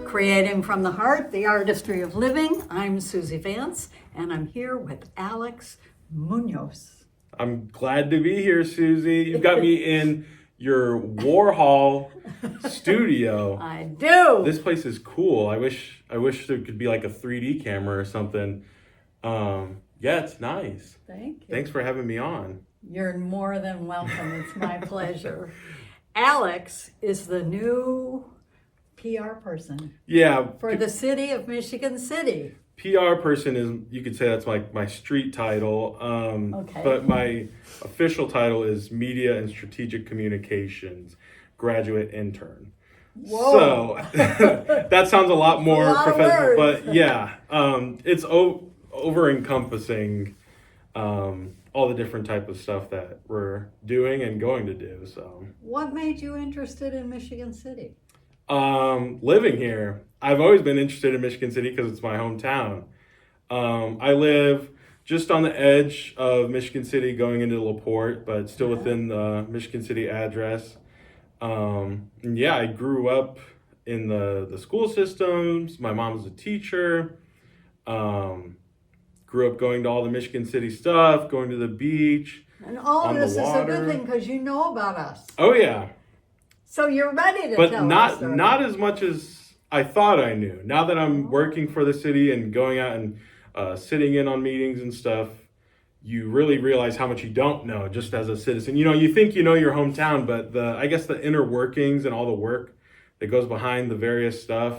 Creating from the Heart, the Artistry of Living. I'm Suzy Vance, and I'm here with Alex Munoz. I'm glad to be here, Suzy. You've got me in your Warhol studio. I do. This place is cool. I wish there could be like a 3D camera or something. Yeah, it's nice. Thank you. Thanks for having me on. You're more than welcome. It's my pleasure. Alex is the new PR person. Yeah. For the city of Michigan City. PR person is, you could say that's like my street title. Okay. But my official title is Media and Strategic Communications Graduate Intern. Whoa. So that sounds a lot more professional, words. but yeah, it's over encompassing all the different type of stuff that we're doing and going to do. So What made you interested in Michigan City? living here, I've always been interested in Michigan City because it's my hometown. I live just on the edge of Michigan City going into LaPorte, but still within the Michigan City address. And yeah, I grew up in the school systems. My mom's a teacher. Grew up going to all the Michigan City stuff, going to the beach. And all on of this the is a water. good thing because you know about us. Oh yeah. So you're ready to But tell us. not as much as I thought I knew. Now that I'm working for the city and going out and sitting in on meetings and stuff, you really realize how much you don't know just as a citizen. You know, you think you know your hometown, but I guess the inner workings and all the work that goes behind the various stuff,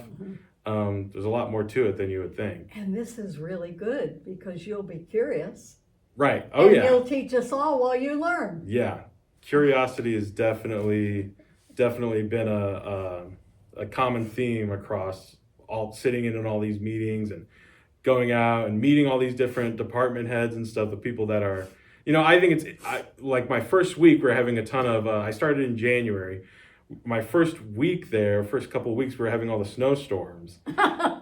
there's a lot more to it than you would think. And this is really good because you'll be curious. Right. Oh and yeah. You'll teach us all while you learn. Yeah. Curiosity has definitely been a common theme across all sitting in on all these meetings and going out and meeting all these different department heads and stuff, the people that are, you know, I think like my first week, we're having a ton of, I started in January. My first week there, first couple of weeks, we're having all the snowstorms.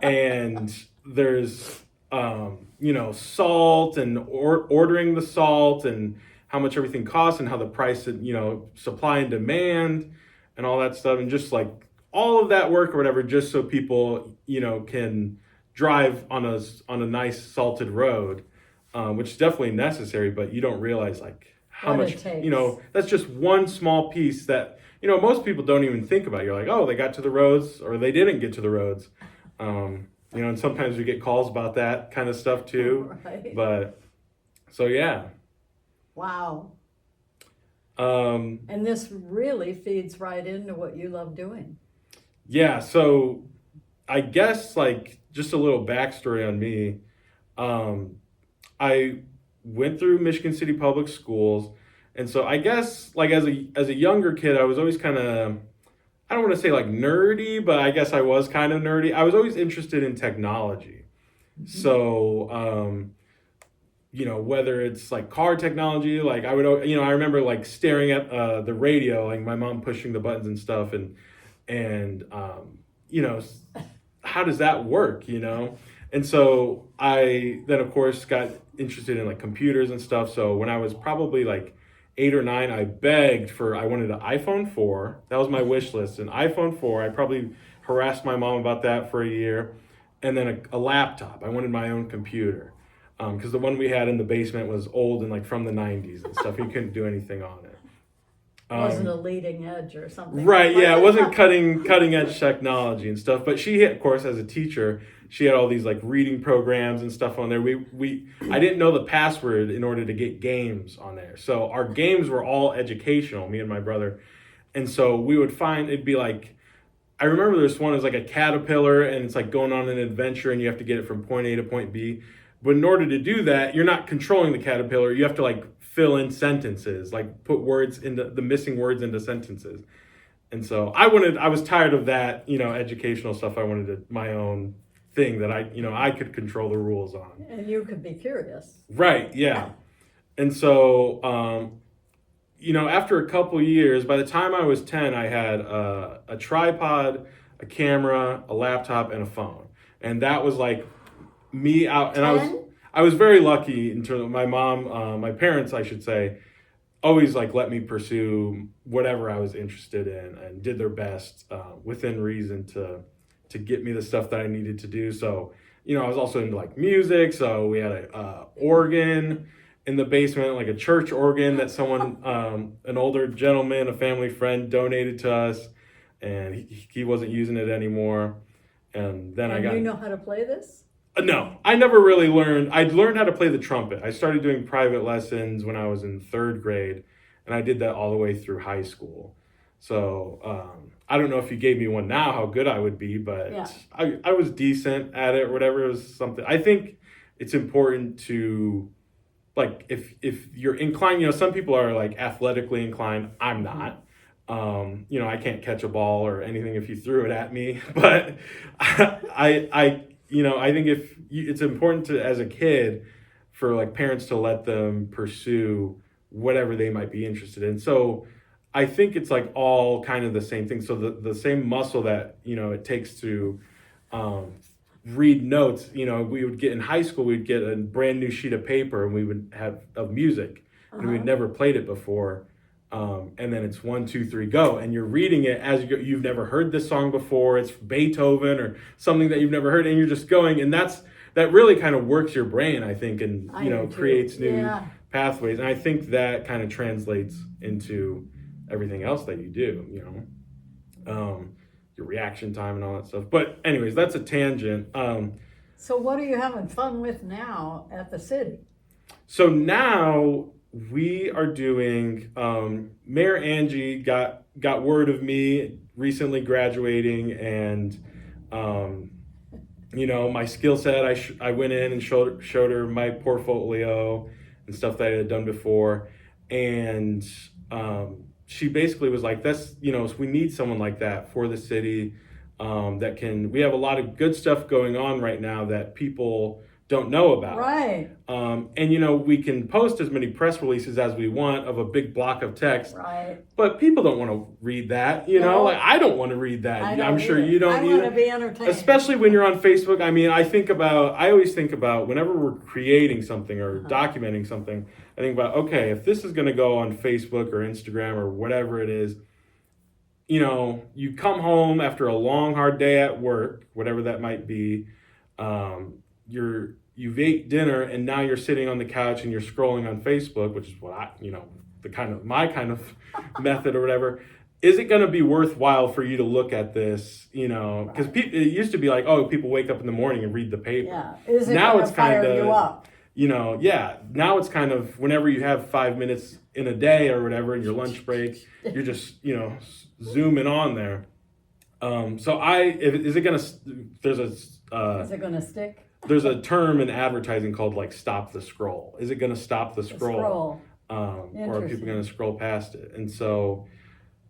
And there's, you know, salt and ordering the salt and how much everything costs and how the price, you know, supply and demand and all that stuff, and just like all of that work or whatever, just so people, you know, can drive on a nice salted road, which is definitely necessary, but you don't realize like how What much it takes. you know. That's just one small piece that, you know, most people don't even think about. You're like, oh, they got to the roads or they didn't get to the roads, you know, and sometimes we get calls about that kind of stuff too. Right. But so yeah. Wow. And this really feeds right into what you love doing. Yeah, so I guess like just a little backstory on me. I went through Michigan City Public Schools, and so I guess like as a younger kid, I was always kind of, I don't want to say like nerdy, but I guess I was kind of nerdy. I was always interested in technology. So you know, whether it's like car technology, like I would, you know, I remember like staring at the radio, like my mom pushing the buttons and stuff, and you know, how does that work, you know? And so I then of course got interested in like computers and stuff. So when I was probably like 8 or 9, I wanted an iPhone 4. That was my wish list, an iPhone 4. I probably harassed my mom about that for a year, and then a laptop. I wanted my own computer. Because the one we had in the basement was old and like from the 90s and stuff. You couldn't do anything on it. Wasn't a leading edge or something. Right, yeah, it wasn't cutting edge technology and stuff. But she, of course, as a teacher, she had all these like reading programs and stuff on there. I didn't know the password in order to get games on there. So our games were all educational, me and my brother. And so we would find, it'd be like, I remember this one, it was like a caterpillar and it's like going on an adventure and you have to get it from point A to point B. But in order to do that, you're not controlling the caterpillar. You have to like fill in sentences, like put words into the missing words into sentences. And so I was tired of that, you know, educational stuff. I wanted my own thing that I could control the rules on. And you could be curious. Right. Yeah. And so, you know, after a couple years, by the time I was 10, I had a tripod, a camera, a laptop, and a phone. And that was like me out. And I was very lucky in terms of my mom, my parents, I should say, always like let me pursue whatever I was interested in and did their best within reason to to get me the stuff that I needed to do. So, I was also into like music. So we had a organ in the basement, like a church organ that someone, an older gentleman, a family friend donated to us, and he wasn't using it anymore. And then you know how to play this? No, I never really learned. I learned how to play the trumpet. I started doing private lessons when I was in 3rd grade, and I did that all the way through high school. So I don't know if you gave me one now, how good I would be, but yeah. I was decent at it or whatever. It was something. I think it's important to, like, if you're inclined, some people are like athletically inclined. I'm not. I can't catch a ball or anything if you threw it at me, but I think it's important to, as a kid, for like parents to let them pursue whatever they might be interested in. So I think it's like all kind of the same thing. So the same muscle that, it takes to read notes, we would get in high school, we'd get a brand new sheet of paper and we would have of music and we'd never played it before. And then it's 1, 2, 3, go. And you're reading it as you go. You've never heard this song before. It's Beethoven or something that you've never heard. And you're just going. And that really kind of works your brain, I think, and, creates new pathways. And I think that kind of translates into everything else that you do, your reaction time and all that stuff. But anyways, that's a tangent. So what are you having fun with now at the city? So now we are doing, Mayor Angie got word of me recently graduating, and my skill set. I went in and showed her my portfolio and stuff that I had done before, and she basically was like, "That's we need someone like that for the city. We have a lot of good stuff going on right now that people don't know about. Right. And we can post as many press releases as we want of a big block of text. Right. But people don't want to read that, like I don't want to read that. I'm sure you don't either. I want to be entertained. Especially when you're on Facebook. I mean, I always think about whenever we're creating something or documenting something, I think about, okay, if this is going to go on Facebook or Instagram or whatever it is, you come home after a long, hard day at work, whatever that might be, you've ate dinner and now you're sitting on the couch and you're scrolling on Facebook, which is what my kind of method or whatever. Is it going to be worthwhile for you to look at this? Because it used to be like, oh, people wake up in the morning and read the paper. Yeah. Is it going to fire you up? Now it's kind of whenever you have 5 minutes in a day or whatever in your lunch break, you're just, zooming on there. Is it going to stick? There's a term in advertising called like stop the scroll. Is it going to stop the scroll? Or are people going to scroll past it? And so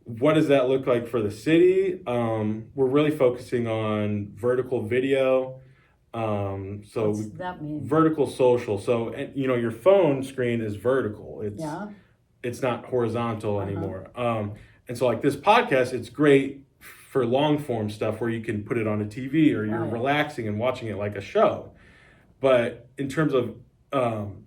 what does that look like for the city? We're really focusing on vertical video. What's that mean? Vertical social. So, your phone screen is vertical. It's not horizontal anymore. And so like this podcast, it's great for long form stuff where you can put it on a TV or you're relaxing and watching it like a show. But in terms of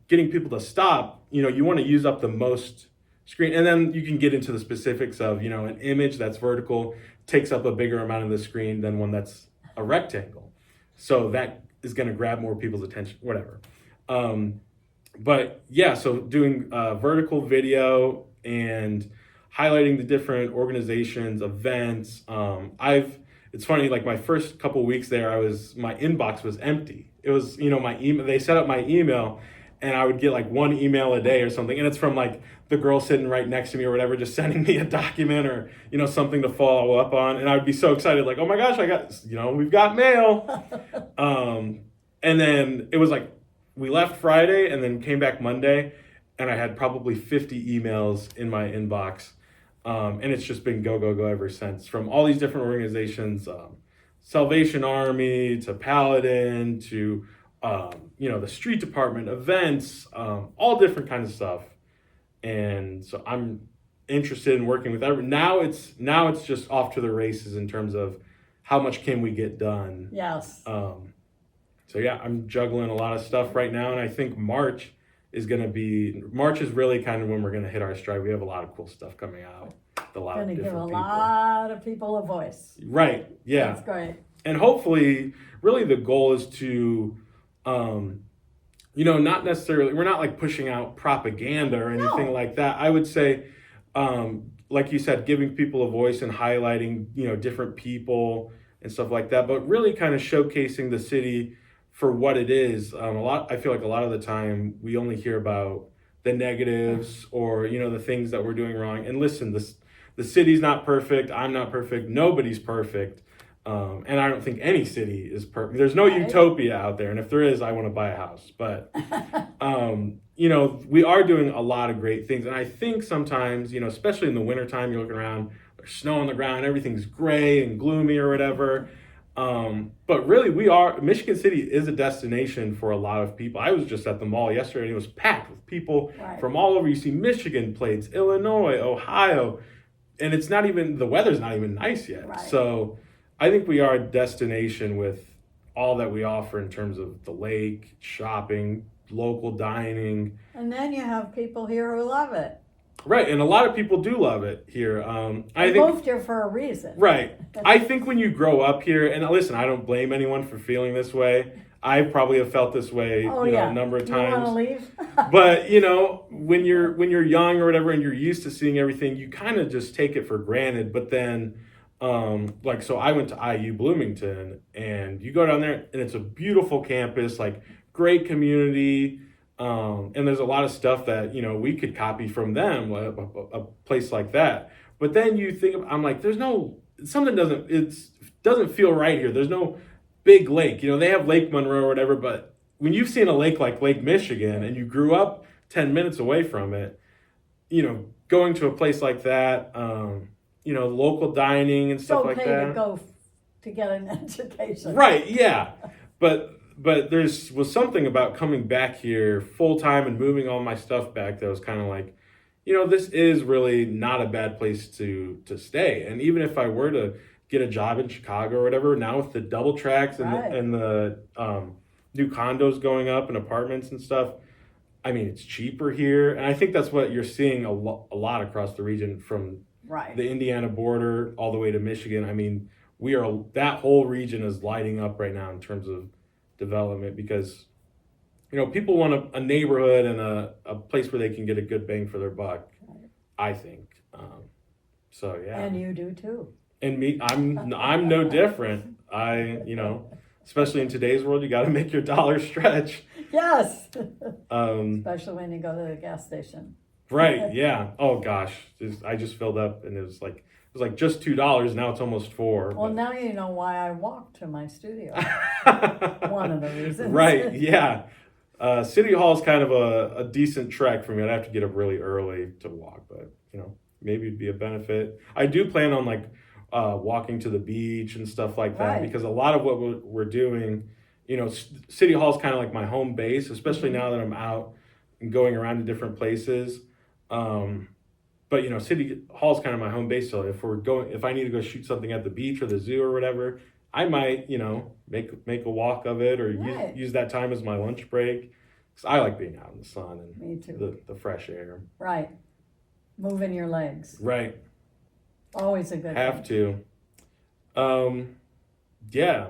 getting people to stop, you want to use up the most screen. And then you can get into the specifics of, an image that's vertical takes up a bigger amount of the screen than one that's a rectangle. So that is going to grab more people's attention, whatever. So doing vertical video and highlighting the different organizations, events. It's funny, like my first couple weeks there, my inbox was empty. It was, my email, they set up my email and I would get like one email a day or something. And it's from like the girl sitting right next to me or whatever, just sending me a document or, something to follow up on. And I would be so excited, like, oh my gosh, we've got mail. And then it was like, we left Friday and then came back Monday and I had probably 50 emails in my inbox. And it's just been go ever since, from all these different organizations, Salvation Army to Paladin to, the street department, events, all different kinds of stuff. And so I'm interested in working with everyone. Now it's just off to the races in terms of how much can we get done. Yes. I'm juggling a lot of stuff right now. And I think March is really kind of when we're going to hit our stride. We have a lot of cool stuff coming out. Going to give a lot of people a voice. Right. Yeah. That's great. and hopefully, really the goal is to, not necessarily, we're not like pushing out propaganda or anything No. like that. I would say, like you said, giving people a voice and highlighting, different people and stuff like that, but really kind of showcasing the city for what it is. I feel like a lot of the time we only hear about the negatives or, the things that we're doing wrong. And listen, the city's not perfect. I'm not perfect. Nobody's perfect. And I don't think any city is perfect. There's no utopia out there. And if there is, I want to buy a house. But, we are doing a lot of great things. And I think sometimes, especially in the wintertime, you're looking around, there's snow on the ground, everything's gray and gloomy or whatever. But really, Michigan City is a destination for a lot of people. I was just at the mall yesterday and it was packed with people from all over. You see Michigan plates, Illinois, Ohio, and the weather's not even nice yet. Right. So I think we are a destination with all that we offer in terms of the lake, shopping, local dining. And then you have people here who love it. Right, and a lot of people do love it here. I moved here for a reason. Right. I think when you grow up here, and listen, I don't blame anyone for feeling this way. I probably have felt this way, a number of times. You want to leave? But when you're young or whatever, and you're used to seeing everything, you kind of just take it for granted. But then, so I went to IU Bloomington, and you go down there, and it's a beautiful campus, like great community. And there's a lot of stuff that, we could copy from them, a place like that. But then you think, I'm like, it doesn't feel right here. There's no big lake. They have Lake Monroe or whatever, but when you've seen a lake like Lake Michigan and you grew up 10 minutes away from it, going to a place like that, local dining and stuff like that. It's okay to go to get an education. Right, yeah. But was something about coming back here full time and moving all my stuff back that was kind of like, this is really not a bad place to stay. And even if I were to get a job in Chicago or whatever, now with the double tracks and the new condos going up and apartments and stuff, I mean, it's cheaper here. And I think that's what you're seeing a lot across the region from the Indiana border all the way to Michigan. I mean, that whole region is lighting up right now in terms of development because people want a neighborhood and a place where they can get a good bang for their buck. I think so. Yeah, and you do too. And me, I'm no different. Especially in today's world, you got to make your dollar stretch. Yes. Especially when you go to the gas station. Right. Yeah. Oh gosh, I just filled up and it was like just $2. Now it's almost $4. Well, now you know why I walk to my studio. One of the reasons. Right. Yeah. City Hall is kind of a decent trek for me. I'd have to get up really early to walk, but maybe it'd be a benefit. I do plan on walking to the beach and stuff like that because a lot of what we're doing, City Hall is kind of like my home base, especially now that I'm out and going around to different places. But City Hall is kind of my home base. So if I need to go shoot something at the beach or the zoo or whatever, I might, make a walk of it or use that time as my lunch break. Because I like being out in the sun and me too. The fresh air. Right. Moving your legs. Right. Always a good Have thing. to. Yeah.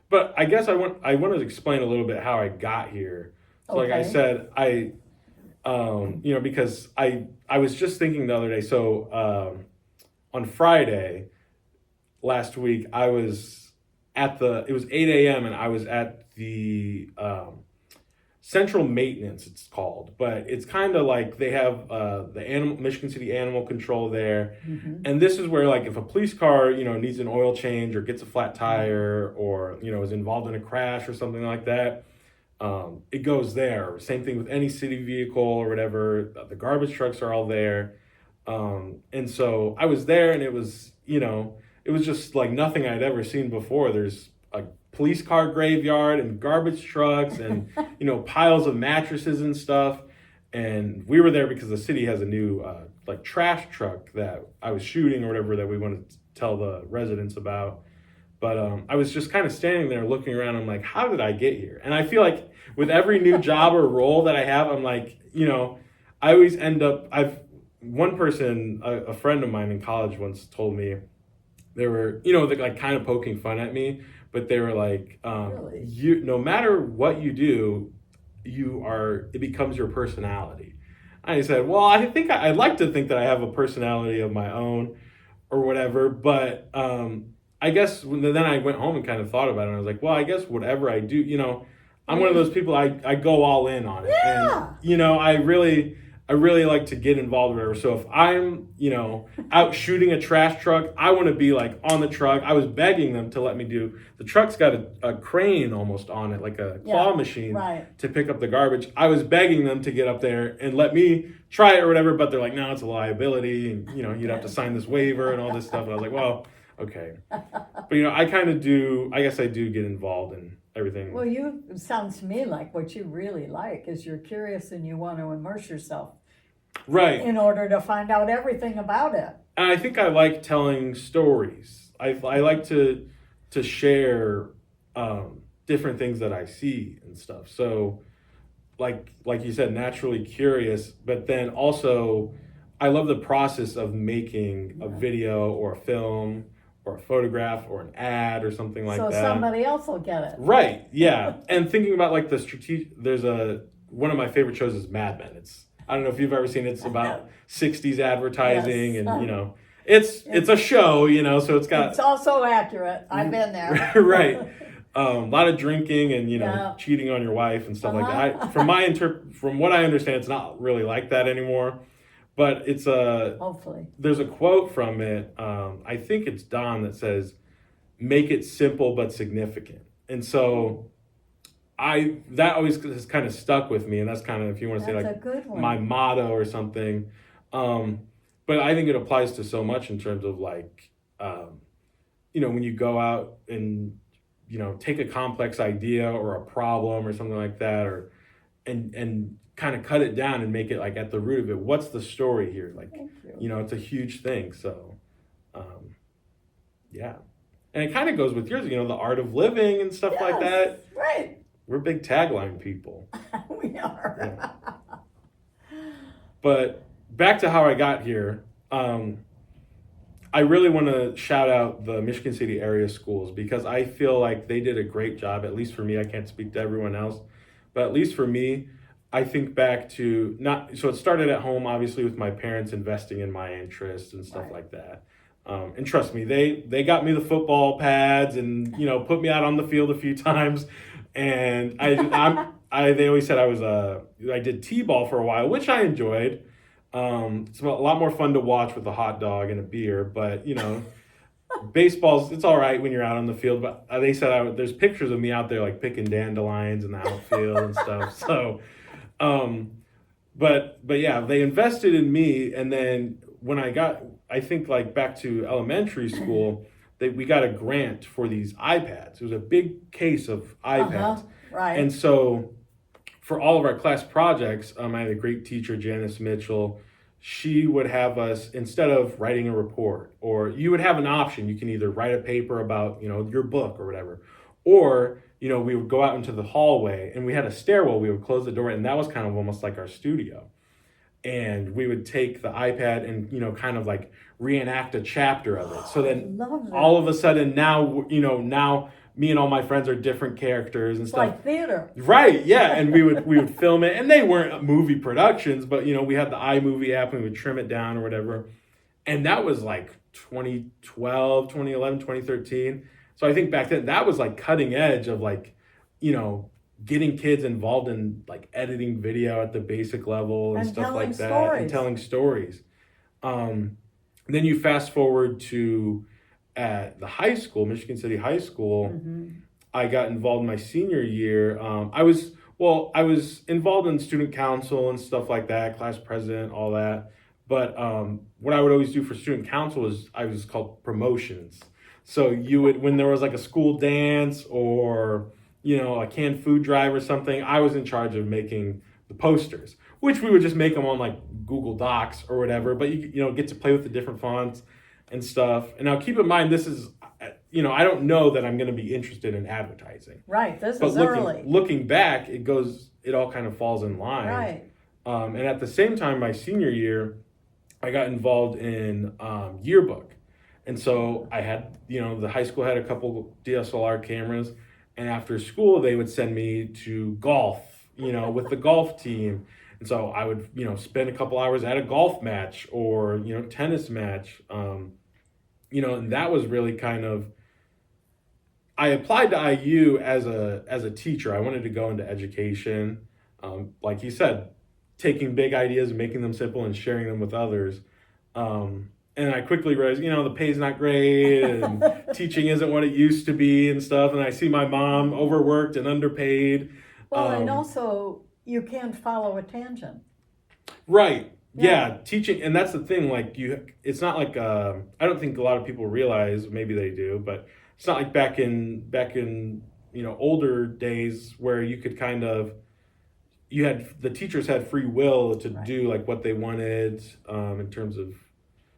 But I guess I want to explain a little bit how I got here. So like I said, because I was just thinking the other day, so on Friday last week, I was it was 8 a.m. and I was at the Central Maintenance, it's called, but it's kind of like they have the Michigan City Animal Control there. Mm-hmm. And this is where if a police car, needs an oil change or gets a flat tire or, is involved in a crash or something like that, it goes there. Same thing with any city vehicle or whatever. The garbage trucks are all there. And so I was there and it was just like nothing I'd ever seen before. There's a police car graveyard and garbage trucks and, piles of mattresses and stuff. And we were there because the city has a new trash truck that I was shooting or whatever that we wanted to tell the residents about. But I was just kind of standing there looking around. I'm like, how did I get here? And I feel like with every new job or role that I have, I'm like, I always end up, one person, a friend of mine in college once told me they were, kind of poking fun at me. but they were like, Really? you, no matter what you do, it becomes your personality. I said, well, I'd like to think that I have a personality of my own or whatever, but I guess then I went home and kind of thought about it, and I was like, well, I guess whatever I do, you know, I'm one of those people, I go all in on it. Yeah. And, you know, I really like to get involved with whatever. So if I'm, you know, out shooting a trash truck, I want to be like on the truck. I was begging them to let me do, the truck's got a crane almost on it, like a claw machine to pick up the garbage. I was begging them to get up there and let me try it or whatever, but they're like, no, it's a liability. And, you know, you'd have to sign this waiver and all this stuff. And I was like, well, okay. But, you know, I guess I do get involved in everything. Well, it sounds to me like what you really like is you're curious and you want to immerse yourself. Right. In order to find out everything about it. And I think I like telling stories. I like to share different things that I see and stuff. So like you said, naturally curious, but then also I love the process of making a video or a film or a photograph or an ad or something like that. So somebody else will get it. Right, yeah. And thinking about like the strategic, one of my favorite shows is Mad Men. I don't know if you've ever seen it. It's about 60s advertising, and you know, it's a show, you know, so it's also accurate. I've been there. Right. A lot of drinking and, you know, cheating on your wife and stuff like that. From what I understand, it's not really like that anymore. But it's hopefully. There's a quote from it. I think it's Don that says, "Make it simple but significant." And so that always has kind of stuck with me, and that's kind of, if you want to say, like my motto or something. But I think it applies to so much in terms of like, you know, when you go out and, you know, take a complex idea or a problem or something like that, and kind of cut it down and make it like at the root of it. What's the story here? Like, you know, it's a huge thing. So, yeah. And it kind of goes with yours, you know, the art of living and stuff like that. Right. We're big tagline people. We are. Yeah. But back to how I got here, I really want to shout out the Michigan City area schools, because I feel like they did a great job, at least for me. I can't speak to everyone else, but at least for me, I think back to so it started at home, obviously, with my parents investing in my interests and stuff like that. And trust me, they got me the football pads and, you know, put me out on the field a few times. And they always said I did t-ball for a while, which I enjoyed. It's a lot more fun to watch with a hot dog and a beer, but, you know, baseball's, it's all right when you're out on the field. But they said there's pictures of me out there like picking dandelions in the outfield and stuff. So, but yeah, they invested in me. And then when I think like back to elementary school, we got a grant for these iPads. It was a big case of iPads. Right. And so for all of our class projects, I had a great teacher, Janice Mitchell. She would have us, instead of writing a report, or you would have an option. You can either write a paper about, you know, your book or whatever, or, you know, we would go out into the hallway and we had a stairwell. We would close the door, and that was kind of almost like our studio. And we would take the iPad and, you know, kind of like reenact a chapter of it. So then all of a sudden now me and all my friends are different characters and stuff. Like theater. Right, yeah. And we would film it, and they weren't movie productions, but, you know, we had the iMovie app and we would trim it down or whatever. And that was like 2012, 2011, 2013. So I think back then that was like cutting edge of like, you know, getting kids involved in like editing video at the basic level and stuff like that, and telling stories. Then you fast forward to at the high school, Michigan City High School. I got involved in my senior year. I was involved in student council and stuff like that, class president, all that. But what I would always do for student council was called promotions. So when there was like a school dance or, you know, a canned food drive or something, I was in charge of making the posters, which we would just make them on like Google Docs or whatever, but you know, get to play with the different fonts and stuff. And now keep in mind, this is, you know, I don't know that I'm going to be interested in advertising. Right, this is early. Looking back, it all kind of falls in line. Right. And at the same time, my senior year, I got involved in yearbook. And so I had, the high school had a couple DSLR cameras, and after school they would send me to golf, with the golf team. And so I would, spend a couple hours at a golf match or, tennis match. And that was really kind of, I applied to IU as a teacher. I wanted to go into education. Like you said, taking big ideas and making them simple and sharing them with others. And I quickly realized, the pay's not great and teaching isn't what it used to be and stuff. And I see my mom overworked and underpaid. Well, and also you can't follow a tangent. Right. Yeah. Teaching. And that's the thing, like it's not like, I don't think a lot of people realize, maybe they do, but it's not like back in, older days where you could kind of, the teachers had free will to do like what they wanted, in terms of,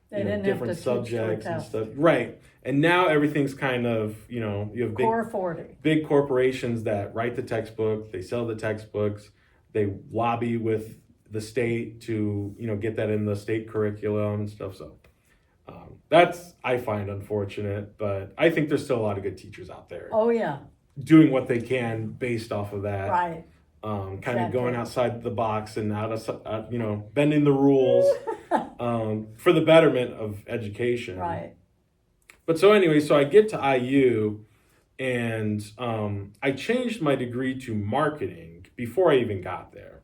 They didn't different have to subjects and stuff. Right. And now everything's kind of, you have Core 40. big corporations that write the textbook, they sell the textbooks, they lobby with the state to, get that in the state curriculum and stuff. So that's, I find unfortunate, but I think there's still a lot of good teachers out there Oh, yeah. doing what they can based off of that. Right. Kind Exactly. of going outside the box and bending the rules for the betterment of education. Right. But so anyway, so I get to IU and I changed my degree to marketing before I even got there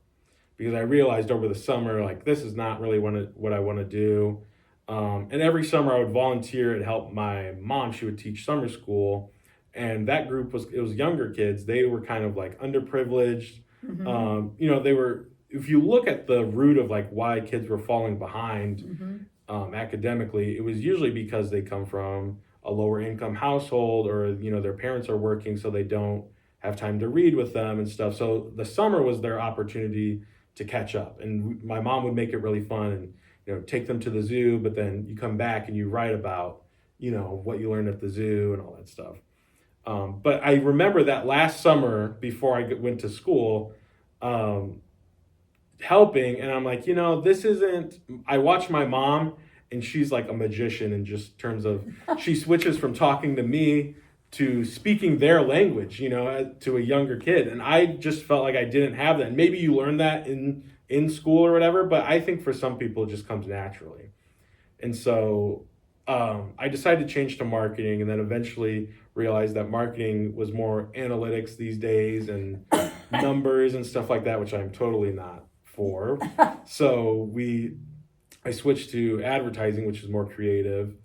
because I realized over the summer, like, this is not really what I want to do. And every summer I would volunteer and help my mom. She would teach summer school. And that group was younger kids. They were kind of like underprivileged. Mm-hmm. They were, if you look at the root of like why kids were falling behind academically, it was usually because they come from a lower income household or, their parents are working so they don't have time to read with them and stuff. So the summer was their opportunity to catch up. And my mom would make it really fun and, take them to the zoo, but then you come back and you write about, what you learned at the zoo and all that stuff. But I remember that last summer before I went to school, helping, and I'm like, this isn't, I watch my mom and she's like a magician in just terms of, she switches from talking to me to speaking their language, to a younger kid. And I just felt like I didn't have that. And maybe you learn that in school or whatever, but I think for some people it just comes naturally. And so I decided to change to marketing and then eventually realized that marketing was more analytics these days and numbers and stuff like that, which I'm totally not for. So I switched to advertising, which is more creative.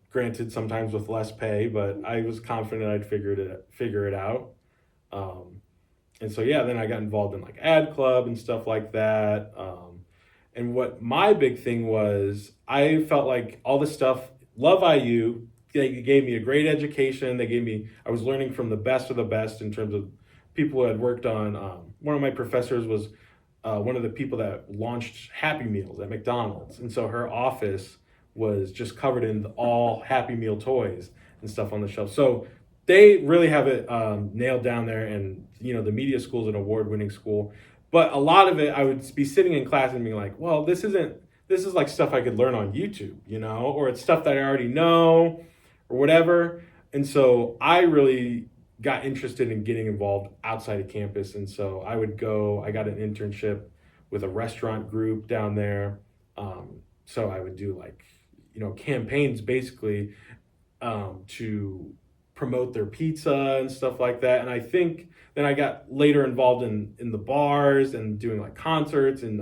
Granted, sometimes with less pay, but I was confident I'd figure it out. And so, then I got involved in like ad club and stuff like that. And what my big thing was, I felt like all this stuff, love IU, they gave me a great education. I was learning from the best of the best in terms of people who had worked on, one of my professors was one of the people that launched Happy Meals at McDonald's. And so her office was just covered in all Happy Meal toys and stuff on the shelf. So they really have it nailed down there. And, the media school is an award-winning school. But a lot of it, I would be sitting in class and being like, well, this is like stuff I could learn on YouTube, or it's stuff that I already know or whatever. And so I really got interested in getting involved outside of campus. And so I got an internship with a restaurant group down there. So I would do like, campaigns basically to promote their pizza and stuff like that. And I think then I got later involved in the bars and doing like concerts. And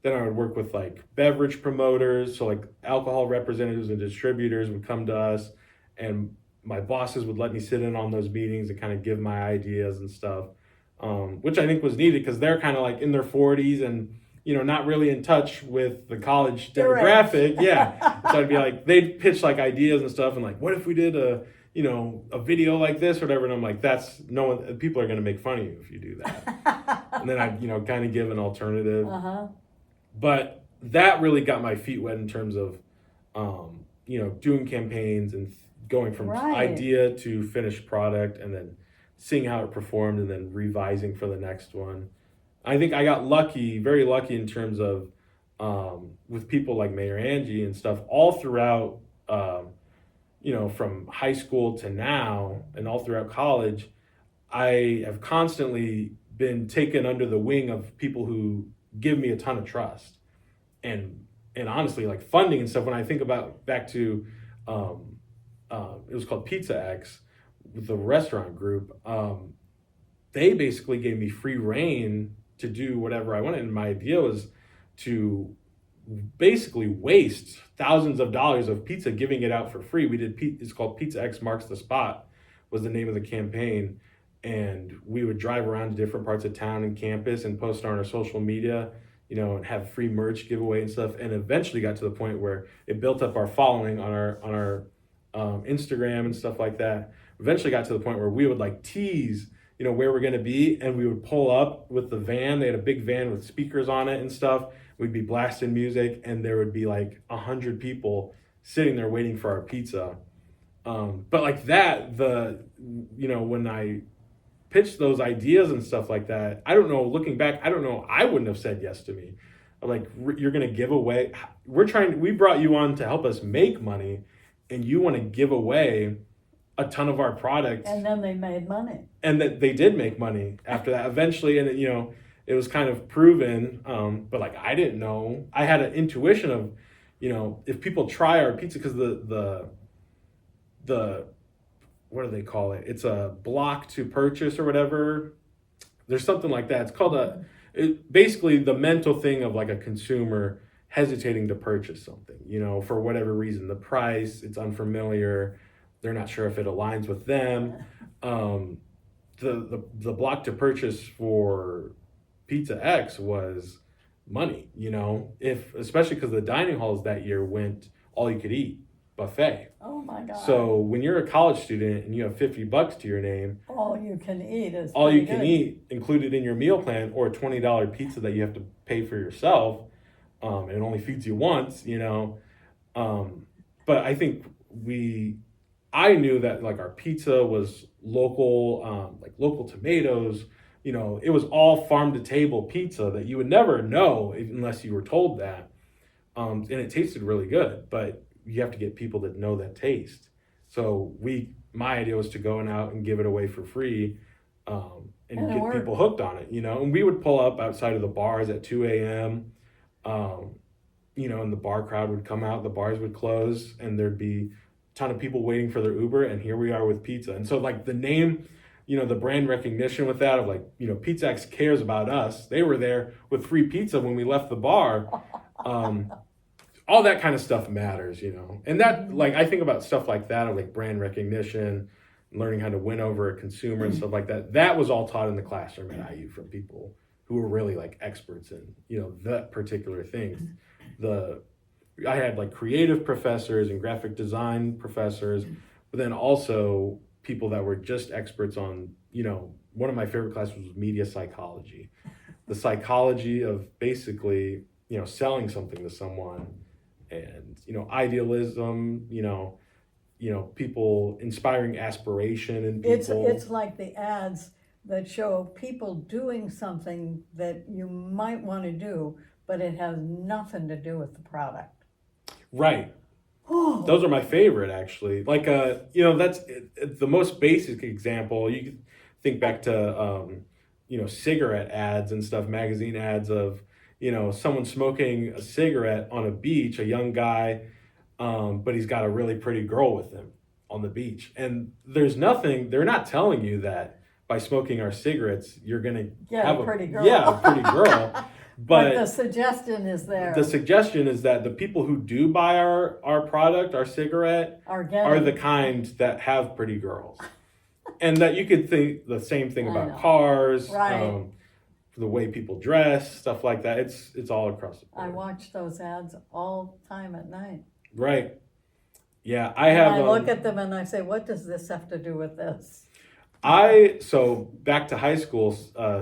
then I would work with like beverage promoters. So like alcohol representatives and distributors would come to us and my bosses would let me sit in on those meetings and kind of give my ideas and stuff, which I think was needed because they're kind of like in their 40s and, not really in touch with the college demographic. Yeah. So I'd be like, they'd pitch like ideas and stuff and like, what if we did a video like this or whatever. And I'm like, people are going to make fun of you if you do that. And then I'd, kind of give an alternative. But that really got my feet wet in terms of, doing campaigns and going from idea to finished product and then seeing how it performed and then revising for the next one. I think I got lucky, very lucky in terms of with people like Mayor Angie and stuff all throughout from high school to now and all throughout college, I have constantly been taken under the wing of people who give me a ton of trust. And honestly, like funding and stuff, when I think about back to, it was called Pizza X, with the restaurant group, they basically gave me free reign to do whatever I wanted. And my idea was to basically waste thousands of dollars of pizza, giving it out for free. It's called Pizza X Marks the Spot, was the name of the campaign. And we would drive around to different parts of town and campus and post on our social media, and have free merch giveaway and stuff. And eventually got to the point where it built up our following on our Instagram and stuff like that. Eventually got to the point where we would like tease, where we're going to be, and we would pull up with the van. They had a big van with speakers on it and stuff. We'd be blasting music, and there would be like 100 people sitting there waiting for our pizza. But like that, when I pitched those ideas and stuff like that, I don't know, looking back, I don't know, I wouldn't have said yes to me. Like, you're going to give away, we brought you on to help us make money, and you want to give away a ton of our product. And then they made money. And that they did make money after that eventually. And, it was kind of proven. But like, I didn't know. I had an intuition of, if people try our pizza, because the what do they call it? It's a block to purchase or whatever. There's something like that. It's called basically the mental thing of like a consumer hesitating to purchase something, for whatever reason. The price, it's unfamiliar. They're not sure if it aligns with them. The block to purchase for Pizza X was money, especially because the dining halls that year went all you could eat buffet. Oh my God. So when you're a college student and you have $50 to your name, all you can eat is all you can eat included in your meal plan, or a $20 pizza that you have to pay for yourself, and it only feeds you once, but I think I knew that like our pizza was local, like local tomatoes, it was all farm to table pizza that you would never know unless you were told that. And it tasted really good, but you have to get people that know that taste. So my idea was to go out and give it away for free, and get people hooked on it, and we would pull up outside of the bars at 2 a.m., and the bar crowd would come out, the bars would close, and there'd be a ton of people waiting for their Uber, and here we are with pizza. And so like the name, the brand recognition with that of like, Pizza X cares about us. They were there with free pizza when we left the bar. All that kind of stuff matters, and that, like, I think about stuff like that of like brand recognition, learning how to win over a consumer and stuff like that. That was all taught in the classroom at IU from people who were really like experts in, that particular thing. I had like creative professors and graphic design professors, but then also people that were just experts on, one of my favorite classes was media psychology, the psychology of basically, selling something to someone, and, idealism, people inspiring aspiration in people. It's like the ads that show people doing something that you might want to do, but it has nothing to do with the product. Right. Those are my favorite, actually. Like, that's the most basic example. You could think back to, cigarette ads and stuff, magazine ads of, someone smoking a cigarette on a beach, a young guy, but he's got a really pretty girl with him on the beach. And they're not telling you that by smoking our cigarettes, you're going to have a pretty girl. Yeah, a pretty girl. But the suggestion is there. The suggestion is that the people who do buy our product, our cigarette, are the kind that have pretty girls. And that you could think the same thing about cars, right. The way people dress, stuff like that. It's all across the board. I watch those ads all the time at night. Right. Yeah, I look at them and I say, what does this have to do with this? So back to high school,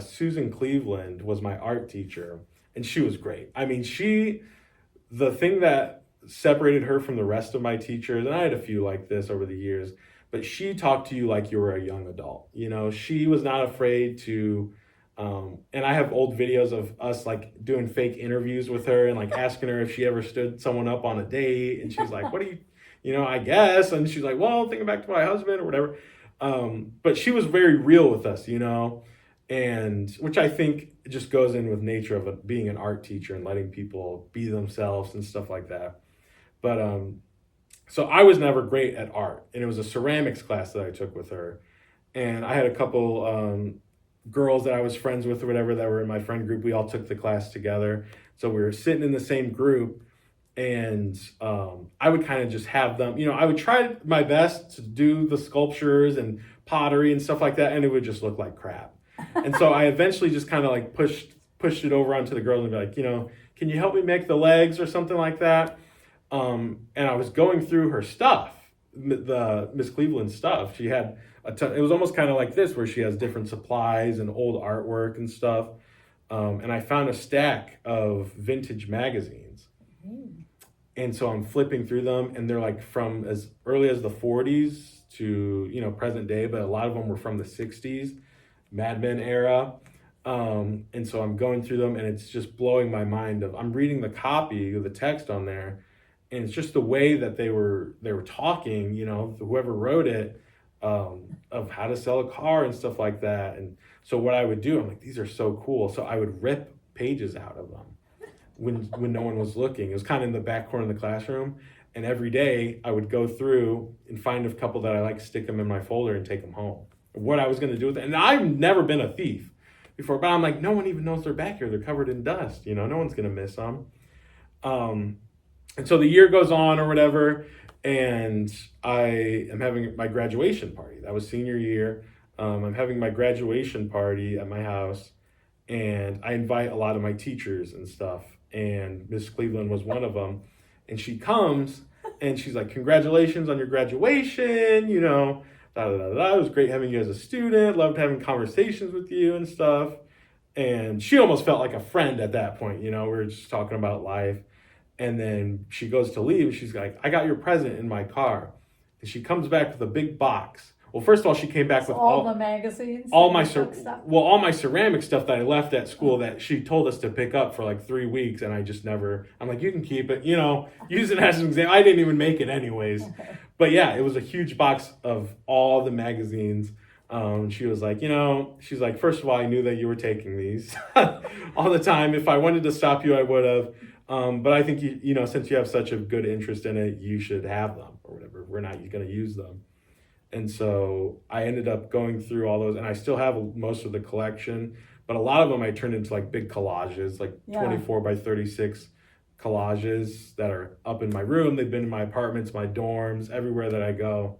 Susan Cleveland was my art teacher, and she was great. I mean, the thing that separated her from the rest of my teachers, and I had a few like this over the years, but she talked to you like you were a young adult. She was not afraid to, and I have old videos of us like doing fake interviews with her and like asking her if she ever stood someone up on a date, and she's like, what are you, I guess. And she's like, well, thinking back to my husband or whatever. But she was very real with us, and which I think just goes in with nature of being an art teacher and letting people be themselves and stuff like that. But so I was never great at art, and it was a ceramics class that I took with her, and I had a couple girls that I was friends with or whatever that were in my friend group. We all took the class together, so we were sitting in the same group, and I would kind of just have them, I would try my best to do the sculptures and pottery and stuff like that, and it would just look like crap. And so I eventually just kind of like pushed it over onto the girls and be like, can you help me make the legs or something like that? And I was going through her stuff, the Miss Cleveland stuff. She had a ton. It was almost kind of like this, where she has different supplies and old artwork and stuff. And I found a stack of vintage magazines. And so I'm flipping through them, and they're like from as early as the 40s to, present day, but a lot of them were from the 60s, Mad Men era. And so I'm going through them, and it's just blowing my mind. I'm reading the copy of the text on there, and it's just the way that they were talking, whoever wrote it, of how to sell a car and stuff like that. And so what I would do, I'm like, these are so cool. So I would rip pages out of them when no one was looking. It was kind of in the back corner of the classroom. And every day I would go through and find a couple that I like, stick them in my folder and take them home. What I was going to do with it. And I've never been a thief before, but I'm like, no one even knows they're back here. They're covered in dust. No one's going to miss them. And so the year goes on or whatever, and I am having my graduation party. That was senior year. I'm having my graduation party at my house, and I invite a lot of my teachers and stuff, and Miss Cleveland was one of them. And she comes, and she's like, congratulations on your graduation, da, da, da, da. It was great having you as a student, loved having conversations with you and stuff. And she almost felt like a friend at that point, we were just talking about life. And then she goes to leave. She's like, I got your present in my car. And she comes back with a big box. Well, first of all, she came back with all the magazines, all my ceramic stuff that I left at school that she told us to pick up for like 3 weeks, and I just never. I'm like, you can keep it, use it as an example. I didn't even make it anyways. But yeah, it was a huge box of all the magazines. She was like, she's like, first of all, I knew that you were taking these all the time. If I wanted to stop you, I would have. But I think, since you have such a good interest in it, you should have them or whatever. We're not going to use them. And so I ended up going through all those, and I still have most of the collection, but a lot of them I turned into like big collages, like 24 by 36 collages that are up in my room. They've been in my apartments, my dorms, everywhere that I go.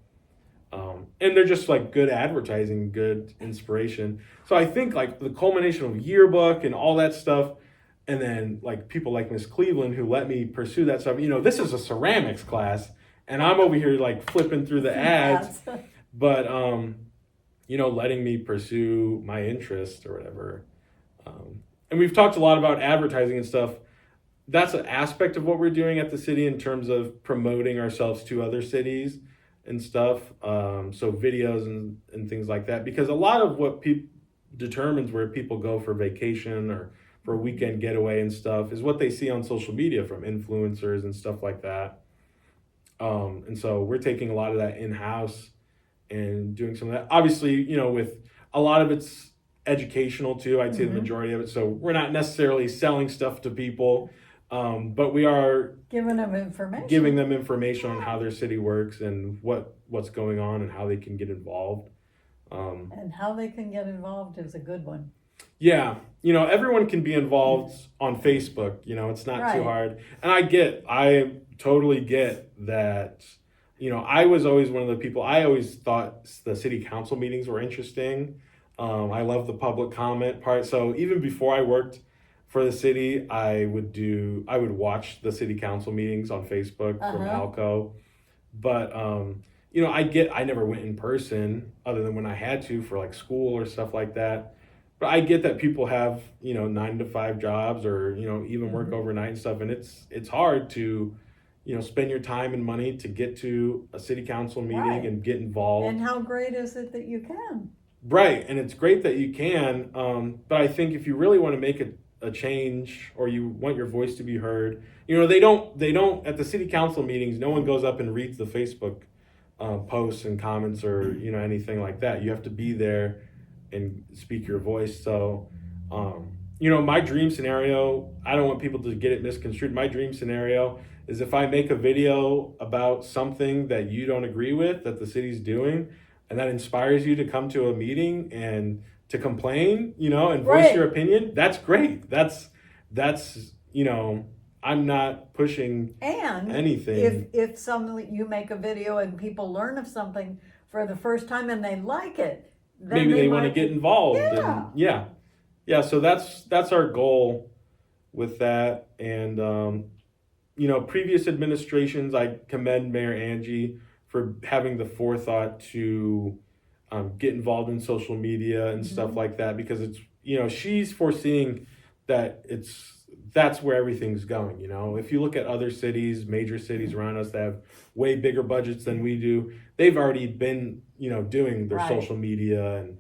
And they're just like good advertising, good inspiration. So I think like the culmination of yearbook and all that stuff, and then like people like Miss Cleveland who let me pursue that stuff. This is a ceramics class, and I'm over here like flipping through the ads, but letting me pursue my interest or whatever. And we've talked a lot about advertising and stuff. That's an aspect of what we're doing at the city in terms of promoting ourselves to other cities and stuff. So videos and things like that, because a lot of what determines where people go for vacation or for a weekend getaway and stuff is what they see on social media from influencers and stuff like that. And so we're taking a lot of that in-house and doing some of that. Obviously, with a lot of it's educational too, I'd say the majority of it. So we're not necessarily selling stuff to people, but we are giving them information on how their city works and what's going on and how they can get involved. And how they can get involved is a good one. Yeah, everyone can be involved on Facebook. It's not too hard. And I totally get that. I was always one of the people, I always thought the city council meetings were interesting. I love the public comment part. So even before I worked for the city, I would watch the city council meetings on Facebook from Alco. But, I never went in person other than when I had to for like school or stuff like that. But I get that people have, 9 to 5 jobs or, even work overnight and stuff. And it's hard to, spend your time and money to get to a city council meeting and get involved. And how great is it that you can? Right. And it's great that you can. But I think if you really want to make a change or you want your voice to be heard, you know, they don't at the city council meetings, no one goes up and reads the Facebook posts and comments or, you know, anything like that. You have to be there and speak your voice. So, you know, my dream scenario, I don't want people to get it misconstrued. My dream scenario is if I make a video about something that you don't agree with that the city's doing, and that inspires you to come to a meeting and to complain, you know, and voice Right. your opinion, that's great. That's, you know, I'm not pushing And anything. if you make a video and people learn of something for the first time and they like it, then Maybe they want to might- get involved. Yeah. And yeah. So that's our goal with that. And, you know, previous administrations, I commend Mayor Angie for having the forethought to get involved in social media and stuff like that, because it's, you know, she's foreseeing that that's where everything's going. You know, if you look at other cities, major cities around us that have way bigger budgets than we do, they've already been, you know, doing their Right. social media and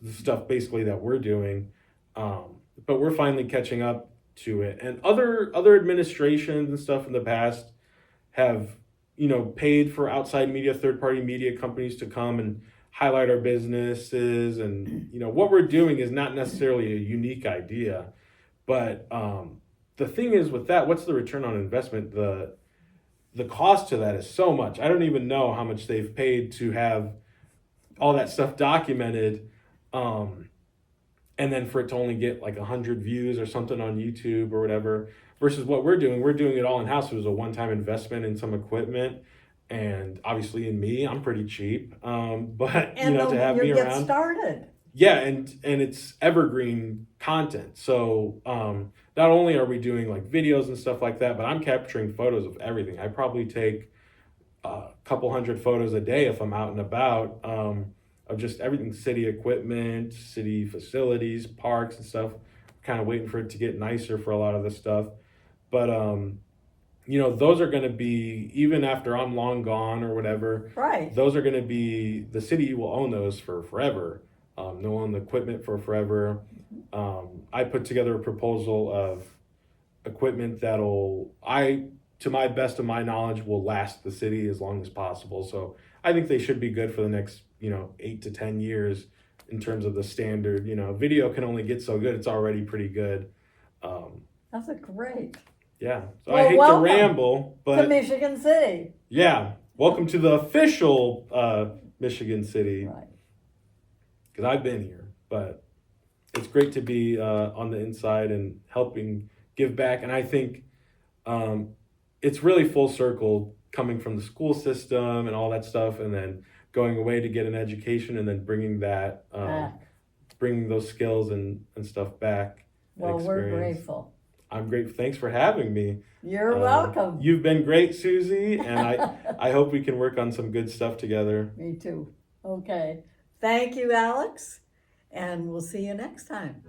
the stuff basically that we're doing. But we're finally catching up to it. And other administrations and stuff in the past have, you know, paid for outside media, third-party media companies to come and highlight our businesses. And, you know, what we're doing is not necessarily a unique idea. But the thing is with that, what's the return on investment? The cost to that is so much. I don't even know how much they've paid to have all that stuff documented. And then for it to only get like 100 views or something on YouTube or whatever, versus what we're doing it all in-house. It was a one-time investment in some equipment. And obviously in me, I'm pretty cheap. But, you know, to have me get around. started. Yeah, and it's evergreen content. So not only are we doing like videos and stuff like that, but I'm capturing photos of everything. I probably take a couple hundred photos a day if I'm out and about of just everything, city equipment, city facilities, parks and stuff. Kind of waiting for it to get nicer for a lot of this stuff. But you know, those are going to be, even after I'm long gone or whatever, Right. those are going to be, the city will own those for forever. They'll own the equipment for forever. I put together a proposal of equipment that'll, to my best of my knowledge, will last the city as long as possible. So I think they should be good for the next, you know, 8 to 10 years in terms of the standard. You know, video can only get so good. It's already pretty good. That's a great. Yeah. So Well, I hate welcome to ramble, To but Michigan City. yeah, welcome to the official Michigan City. Right. Because I've been here, but it's great to be on the inside and helping give back. And I think it's really full circle, coming from the school system and all that stuff, and then going away to get an education, and then bringing that, Back. bringing those skills and stuff back. and Well, we're experience. grateful. I'm grateful. Thanks for having me. You're welcome. You've been great, Suzy, and I hope we can work on some good stuff together. Me too. Okay. Thank you, Alex. And we'll see you next time.